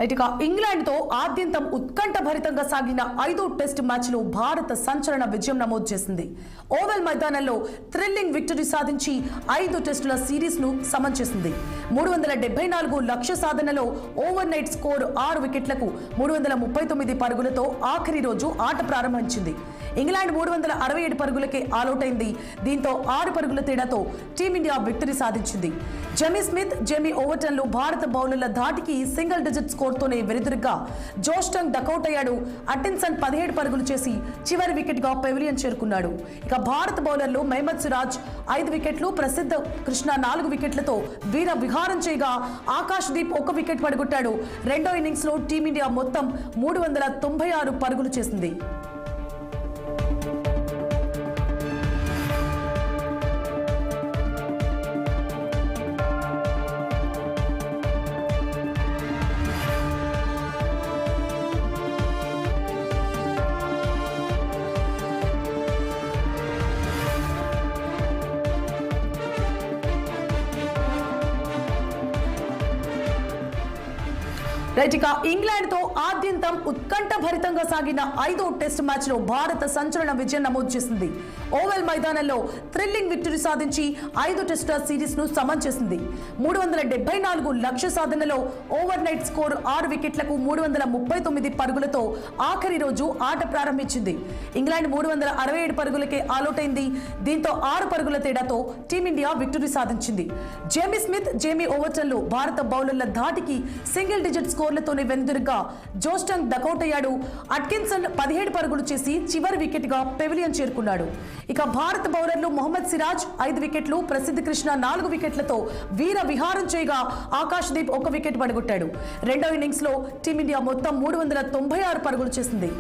ఇక ఇంగ్లాండ్తో ఆద్యంతం ఉత్కంఠభరితంగా సాగిన 5వ టెస్ట్ మ్యాచ్లో భారత్ సంచలన విజయం నమోదు చేసింది. ఓవెల్ మైదానంలో థ్రిల్లింగ్ విక్టరీ సాధించి 5 టెస్టుల సిరీస్ను సమన్ చేసింది. 374 లక్ష్య సాధనలో ఓవర్ నైట్ స్కోర్ 6 వికెట్లకు 339 పరుగులతో ఆఖరి రోజు ఆట ప్రారంభించింది. ఇంగ్లాండ్ 367 పరుగులకే ఆలౌట్ అయింది. దీంతో 6 పరుగుల తేడాతో టీమిండియా విక్టరీ సాధించింది. జెమీ స్మిత్, జేమీ ఓవర్టన్లు భారత బౌలర్ల ధాటికి సింగిల్ డిజిట్ స్కోర్తోనే వెనుదిరిగ్గా జోస్టంగ్ డకౌట్ అయ్యాడు. అటిన్సన్ 17 పరుగులు చేసి చివరి వికెట్ గా పెవిలియన్ చేరుకున్నాడు. ఇక భారత బౌలర్లు మహమ్మద్ సిరాజ్ 5 వికెట్లు, ప్రసిద్ధ కృష్ణ 4 వికెట్లతో వీర విహారం చేయగా ఆకాష్ దీప్ 1 వికెట్ పడగొట్టాడు. రెండో ఇన్నింగ్స్ లో టీమిండియా మొత్తం 396 పరుగులు చేసింది. ఇక ఇంగ్లాండ్తో ఆద్యంతం ఉత్కంఠభరితంగా సాగిన 5వ టెస్ట్ మ్యాచ్లో భారత సంచలన విజయం నమోదు చేసింది. ఓవెల్ మైదానంలో థ్రిల్లింగ్ విక్టరీ సాధించి 5 టెస్టుల సిరీస్ను సమన్ చేసింది. 374 లక్ష్య సాధనలో ఓవర్ నైట్ స్కోర్ 6 వికెట్లకు 339 పరుగులతో ఆఖరి రోజు ఆట ప్రారంభించింది. ఇంగ్లాండ్ 367 పరుగులకే ఆలౌట్ అయింది. దీంతో 6 పరుగుల తేడాతో టీమిండియా విక్టరీ సాధించింది. జేమీ స్మిత్, జేమీ ఓవర్టన్లు భారత బౌలర్ల ధాటికి సింగిల్ డిజిట్ స్కోర్లతోనే వెనుదిరిగ్గా జోస్టంగ్ డకౌట్ అయ్యాడు. అట్కిన్సన్ 17 పరుగులు చేసి చివరి వికెట్ గా పెవిలియన్ చేరుకున్నాడు. ఇక భారత బౌలర్లు మహమ్మద్ సిరాజ్ 5 వికెట్లు, ప్రసిద్ధ కృష్ణ 4 వికెట్లతో వీర విహారం చేయగా ఆకాష్ దీప్ 1 వికెట్ పడగొట్టాడు. రెండో ఇన్నింగ్స్ లో టీమిండియా మొత్తం 396 పరుగులు చేసింది.